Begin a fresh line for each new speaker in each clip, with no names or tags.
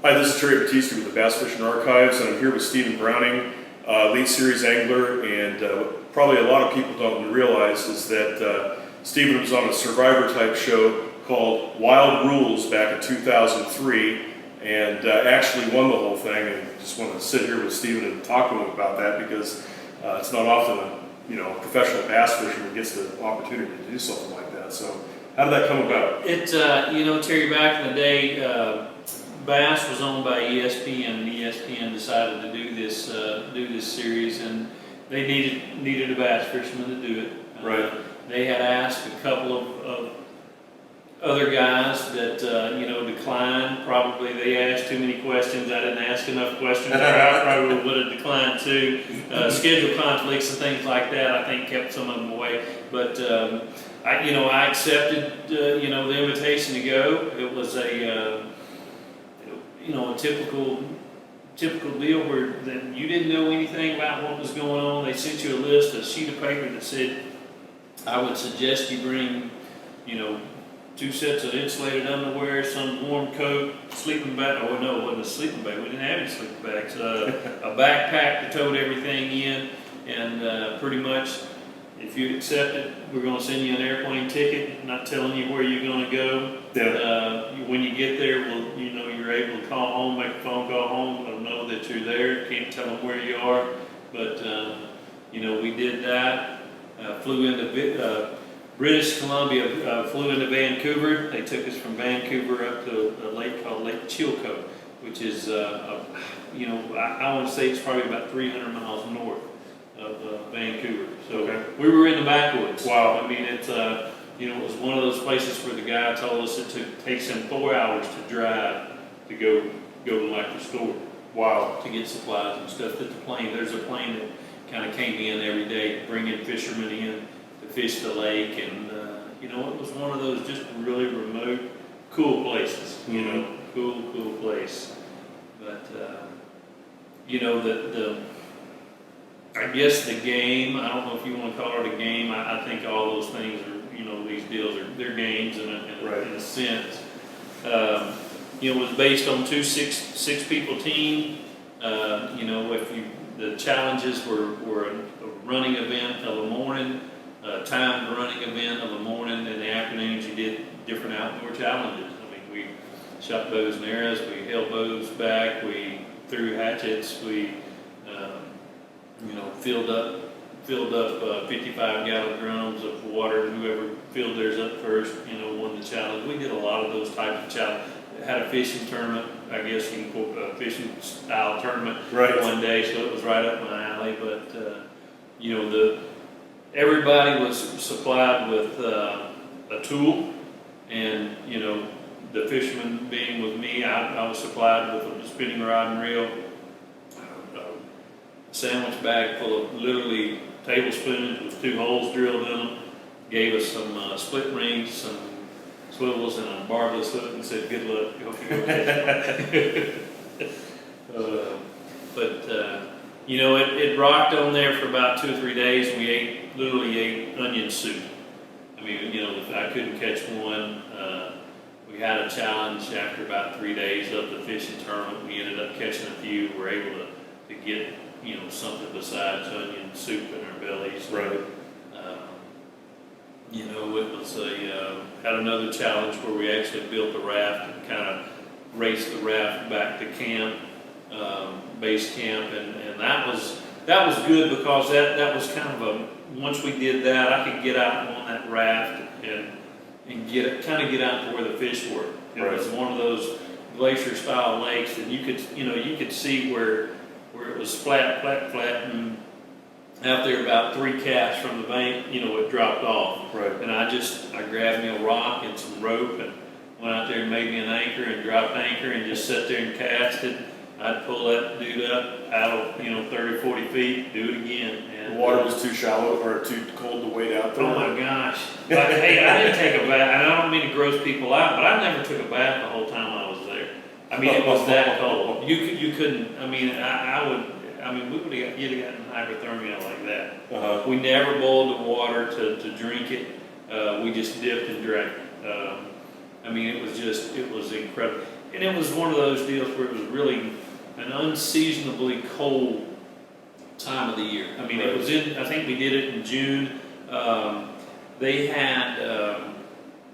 Hi, this is Terry Batista with the Bass Fishing Archives, and I'm here with Stephen Browning, late series angler, and probably a lot of people don't realize is that Stephen was on a Survivor type show called Wild Rules back in 2003, and actually won the whole thing. And just want to sit here with Stephen and talk to him about that, because it's not often a professional bass fisherman gets the opportunity to do something like that. So how did that come about?
Terry, back in the day, bass was owned by ESPN, and ESPN decided to do this series, and they needed a bass fisherman to do it.
Right.
They had asked a couple of other guys that declined. Probably they asked too many questions. I didn't ask enough questions, or I probably would have declined too. Schedule conflicts and things like that, I think, kept some of them away. But I accepted the invitation to go. It was a typical deal where you didn't know anything about what was going on. They sent you a sheet of paper that said, I would suggest you bring, 2 sets of insulated underwear, some warm coat, sleeping bag. Oh no, it wasn't a sleeping bag. We didn't have any sleeping bags. A backpack that towed everything in, and pretty much, if you accept it, we're going to send you an airplane ticket. Not telling you where you're going to go.
Yeah.
When you get there, you're able to call home, make a phone call home, let them know that you're there. Can't tell them where you are, but we did that. Flew into British Columbia, flew into Vancouver. They took us from Vancouver up to a lake called Lake Chilco, which is, I want to say it's probably about 300 miles north of Vancouver. So okay. We were in the backwoods.
Wow.
I mean, it's it was one of those places where the guy told us it takes him 4 hours to drive to go to like the store. Wow. To get supplies and stuff. There's a plane that kind of came in every day, bringing fishermen in to fish the lake, and it was one of those just really remote, cool places. Cool place. But I guess the game, I don't know if you want to call it a game. I think all those things are, these deals they're games in a sense. It was based on 2 six-people team. The challenges were a running event of the morning, a timed running event of the morning, and in the afternoons you did different outdoor challenges. I mean, we shot bows and arrows, we held bows back, we threw hatchets, we filled up 55-gallon drums of water. Whoever filled theirs up first, won the challenge. We did a lot of those types of challenges. Had a fishing tournament, I guess a fishing style tournament one day, so it was right up my alley. But everybody was supplied with a tool, and the fisherman being with me, I was supplied with a spinning rod and reel, a sandwich bag full of literally tablespoons with 2 holes drilled in them. Gave us some split rings, some swivels, and a barbless hook, and said, "Good luck. Hope you go catch it rocked on there for about 2 or 3 days. We literally ate onion soup. I mean, I couldn't catch one. We had a challenge after about 3 days of the fishing tournament. We ended up catching a few. We were able to get something besides onion soup in our bellies.
Right.
It was had another challenge where we actually built a raft and kind of raced the raft back to camp, base camp, and that was good, because that was kind of once we did that, I could get out on that raft and get out to where the fish were. It was one of those glacier style lakes, and you could see where it was flat, and out there about 3 casts from the bank, it dropped off. Right. And I grabbed me a rock and some rope and went out there and made me an anchor and dropped anchor and just sat there and cast it. I'd pull that dude up out of 30, 40 feet, do it again. And
the water was too shallow or too cold to wade out there?
Oh my gosh. Hey, I didn't take a bath, and I don't mean to gross people out, but I never took a bath the whole time I was there. I mean, it was that cold. You couldn't, you'd have gotten hypothermia like that.
Uh-huh.
We never boiled the water to drink it. We just dipped and drank. It was incredible. and it was one of those deals where it was really an unseasonably cold time of the year. I mean, it was I think we did it in June. They had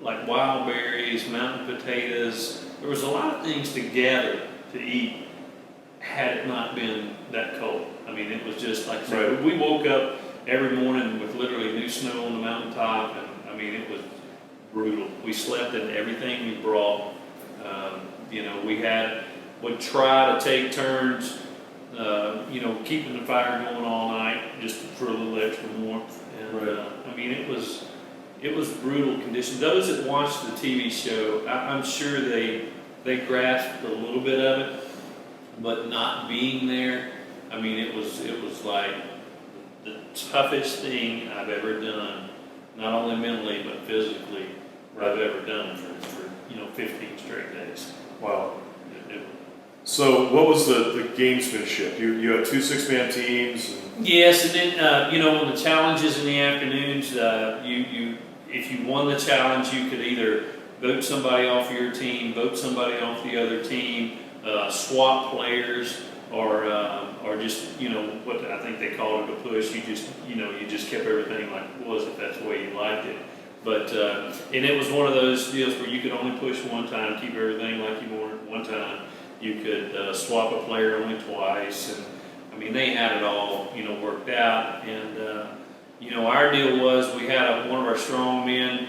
like wild berries, mountain potatoes. There was a lot of things to gather to eat had it not been that cold. I mean, it was just like, we woke up every morning with literally new snow on the mountaintop, and I mean, it was brutal. We slept in everything we brought. You know, would try to take turns, you know, keeping the fire going all night just for a little extra warmth. And I mean, it was brutal conditions. Those that watched the TV show, I'm sure they grasped a little bit of it, but not being there, I mean, it was like the toughest thing I've ever done, not only mentally but physically, I've ever done for 15 straight days.
Wow. So what was the gamesmanship? You had 2 6-man teams.
Yes, and then on the challenges in the afternoons, if you won the challenge, you could either vote somebody off your team, vote somebody off the other team, swap players, or just what I think they called it a push. You just kept everything like it was if that's the way you liked it. But and it was one of those deals where you could only push one time, keep everything like you wanted one time. You could swap a player only twice, and I mean they had it all worked out. And our deal was we had one of our strong men.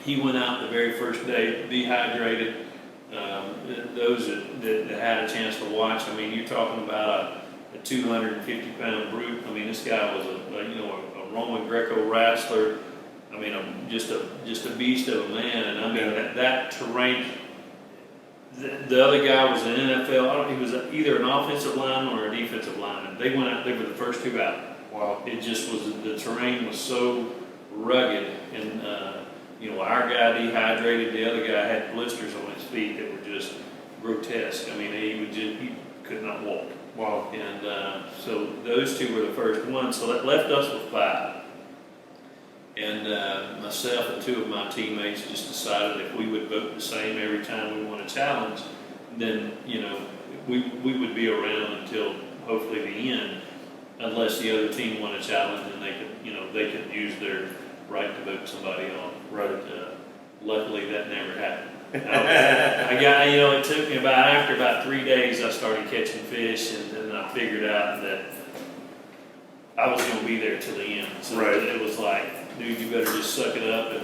He went out the very first day dehydrated. Those that had a chance to watch, I mean, you're talking about a 250-pound brute. I mean, this guy was a Roman Greco wrestler. I mean, just a beast of a man. And I mean that terrain. The other guy was an NFL. He was either an offensive lineman or a defensive lineman. They went out. They were the first two out.
Wow.
It just was, the terrain was so rugged, and our guy dehydrated. The other guy had blisters on his feet that were just grotesque. I mean, he could not walk.
Wow.
And so those two were the first ones. So that left us with 5. And myself and 2 of my teammates just decided if we would vote the same every time we won a challenge, then we would be around until hopefully the end, unless the other team won a challenge and they could use their right to vote somebody on.
Right.
But luckily that never happened. I got it took me after about 3 days I started catching fish, and then I figured out that I was going to be there till the end. So it was like, dude, you better just suck it up, and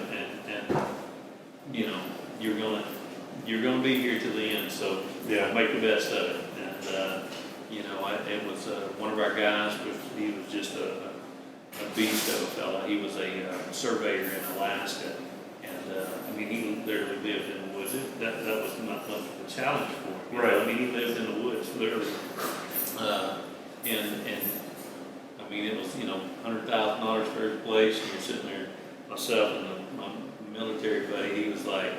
you're gonna be here till the end. So make the best of it. And it was one of our guys. He was just a beast of a fella. He was a surveyor in Alaska, and I mean he literally lived in the woods. That was not much of a challenge for him. I mean he lived in the woods literally, and I mean, it was, $100,000 for his place, and you're sitting there, myself and my military buddy, he was like,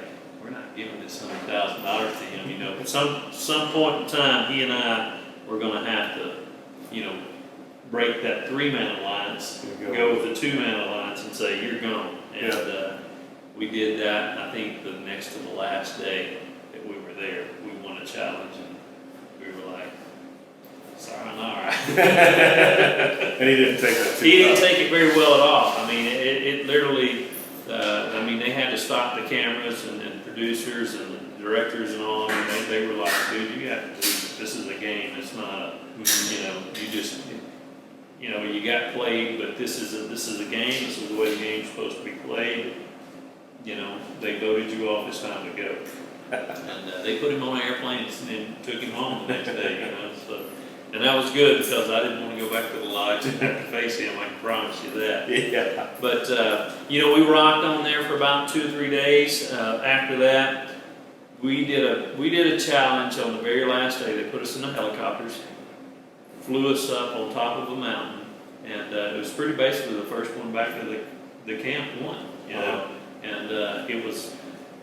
we're not giving this $100,000 to him, At some point in time, he and I were going to have to, break that 3-man alliance, go with the 2-man alliance and say, you're gone. And we did that, and I think the next to the last day that we were there, we won a challenge, and we were like, all right.
And he didn't take that too
He didn't take it very well at all. I mean, it literally, they had to stop the cameras and producers and the directors and all, and they were like, dude, you have to do this. This is a game. It's not you just, you got played, but this is a game. This is the way the game's supposed to be played. They voted you off. It's time to go. And they put him on an airplane and took him home the next day, so. And that was good because I didn't want to go back to the lodge and have to face him. I can promise you that.
Yeah.
But we rocked on there for about 2 or 3 days. After that, we did a challenge on the very last day. They put us in the helicopters, flew us up on top of a mountain, and it was pretty basically the first one back to the camp won. And it was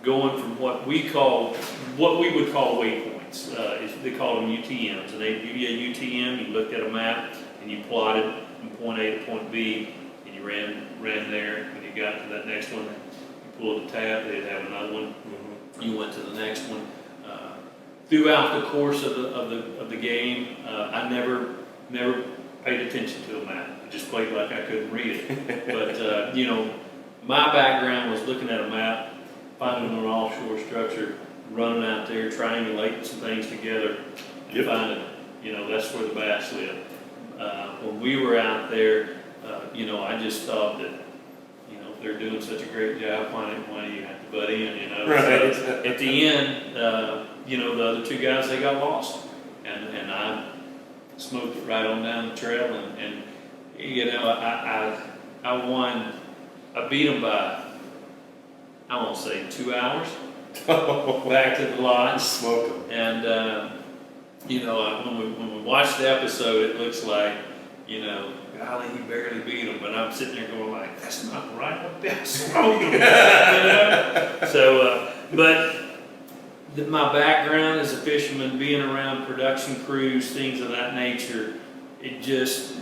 going from what we would call waypoints. They called them UTMs, and they give you a UTM. You looked at a map and you plotted from point A to point B, and you ran there. When you got to that next one, you pulled the tab. They'd have another one. You went to the next one. throughout the course of the game, I never paid attention to a map. I just played like I couldn't read it. But my background was looking at a map, finding an offshore structure, running out there, triangulating some things together, and finding, that's where the bass live. When we were out there, I just thought that, if they're doing such a great job, why do you have to butt in,
Right.
So at the end, the other two guys, they got lost. And I smoked it right on down the trail, and I won. I beat them by, I won't say 2 hours. Back to the lodge.
Smoke them.
And when we watch the episode, it looks like, golly, he barely beat him. But I'm sitting there going like, that's not right. I smoked him. So, my background as a fisherman, being around production crews, things of that nature, it just,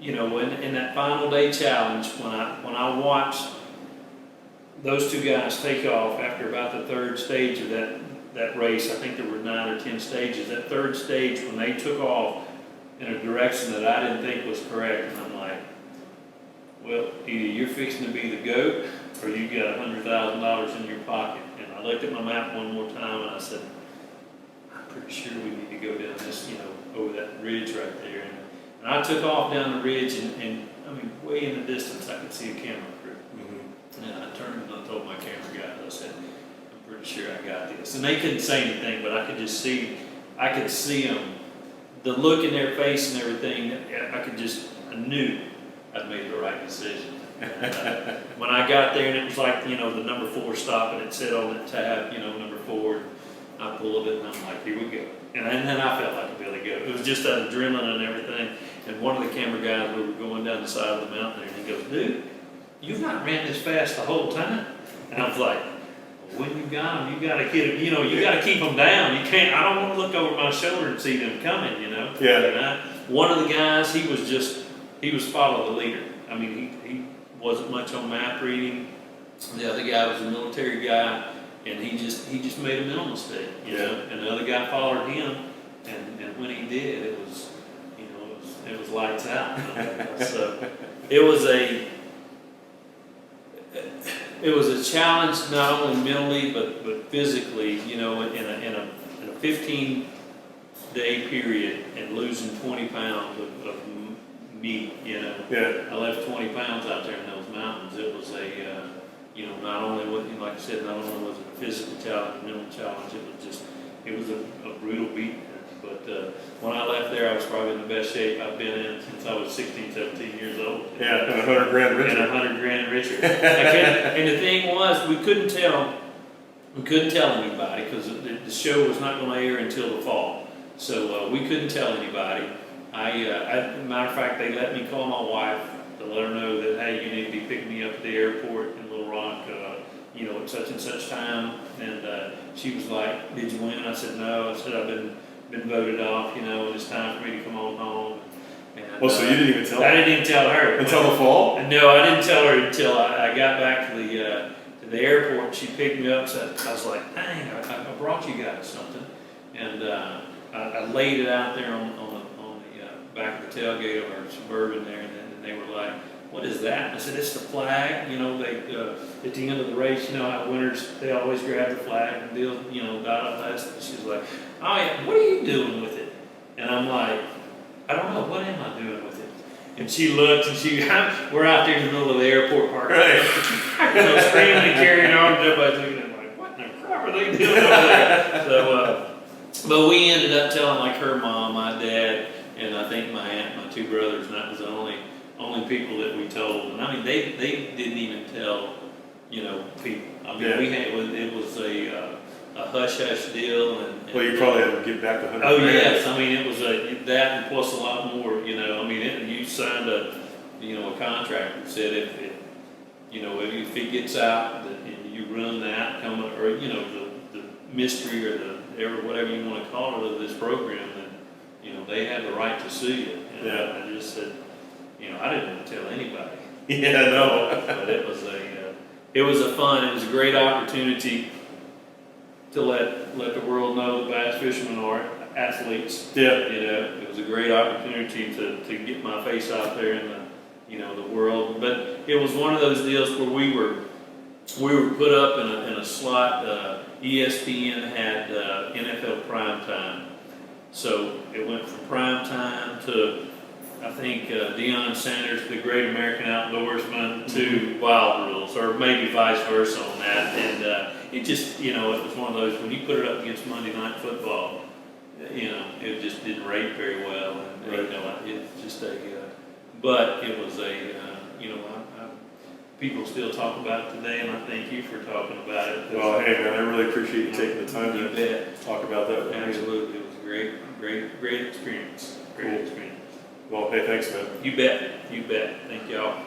in that final day challenge, when I watched those two guys take off after about the third stage of that race, I think there were 9 or 10 stages. That third stage, when they took off in a direction that I didn't think was correct, and I'm like, well, either you're fixing to be the GOAT, or you got $100,000 in your pocket. And I looked at my map one more time, and I said, I'm pretty sure we need to go down this, over that ridge right there. And I took off down the ridge, and I mean, way in the distance, I could see a camera crew. Mm-hmm. And I turned and I told my camera guys, I said, I'm pretty sure I got this. And they couldn't say anything, but I could just see, them, the look in their face and everything. I knew I'd made the right decision. And, when I got there, and it was like, the number 4 stop, and it said on the tab, number 4, I pulled it, and I'm like, here we go. And then I felt like a Billy Goat. It was just that adrenaline and everything. And one of the camera guys, we were going down the side of the mountain there, and he goes, dude, you've not ran this fast the whole time. And I was like, well, when you got them, you got to get them, you got to keep them down. You can't, I don't want to look over my shoulder and see them coming,
Yeah.
And one of the guys, he was follow the leader. I mean, he wasn't much on map reading. The other guy was a military guy, and he just made a mental mistake, And the other guy followed him, and when he did, it was lights out. So it was a challenge, not only mentally but physically. In a 15-day period, and losing 20 pounds of meat.
Yeah.
I left 20 pounds out there in those mountains. It was not only like I said, not only was it a physical challenge, a mental challenge. It was a brutal beat. But when I left there, I was probably in the best shape I've been in since I was 16, 17 years old.
Yeah, and $100,000 richer.
And $100,000 richer. And the thing was, we couldn't tell anybody, because the show was not going to air until the fall. So we couldn't tell anybody. Matter of fact, they let me call my wife to let her know that, hey, you need to be picking me up at the airport in Little Rock, at such and such time. And she was like, did you win? I said, no. I said, I've been voted off, and it's time for me to come on home. And,
so you didn't even tell her?
I didn't even tell her.
Until the fall?
No, I didn't tell her until I got back to the airport. She picked me up, so I was like, dang, I brought you guys something. And I laid it out there on the back of the tailgate of our Suburban there, and they were like, what is that? And I said, it's the flag. They at the end of the race, how winners, they always grab the flag and deal, dot on that. She's like, oh yeah, what are you doing with it? And I'm like, I don't know, what am I doing with it? And she looked, and we're out there in the middle of the airport park.
Right.
Screaming and carrying on, and everybody's looking at me like, what in the crap are they doing over there? So, but we ended up telling like her mom, my dad, and I think my aunt, my 2 brothers, and that was the only people that we told. And I mean, they didn't even tell, people. I mean, it was a hush-hush deal.
Well, you probably had to give back $100,000.
Oh, yes. I mean, it was that and plus a lot more, I mean, you signed a contract that said if it gets out and you run the outcome, or, the mystery or whatever you want to call it of this program, then, they have the right to sue you. And I just said, I didn't want to tell anybody.
Yeah, no.
But it was a fun, it was a great opportunity to let the world know that bass fishermen are athletes.
Yeah.
You know, it was a great opportunity to get my face out there in the, you know, the world. But it was one of those deals where we were put up in a slot. ESPN had NFL prime time, so it went from prime time to, I think, Deion Sanders, the Great American Outdoorsman, to Wild Rules, or maybe vice versa on that. And it just, you know, it was one of those, when you put it up against Monday Night Football, you know, it just didn't rate very well. And,
Right.
you know, it's just but it was you know, people still talk about it today, and I thank you for talking about it.
Well, hey man, I really appreciate you taking the time
You
to
bet.
talk about that with me.
Absolutely. It was a great experience. Great
Cool.
experience.
Well, hey, thanks, man.
You bet. Thank y'all.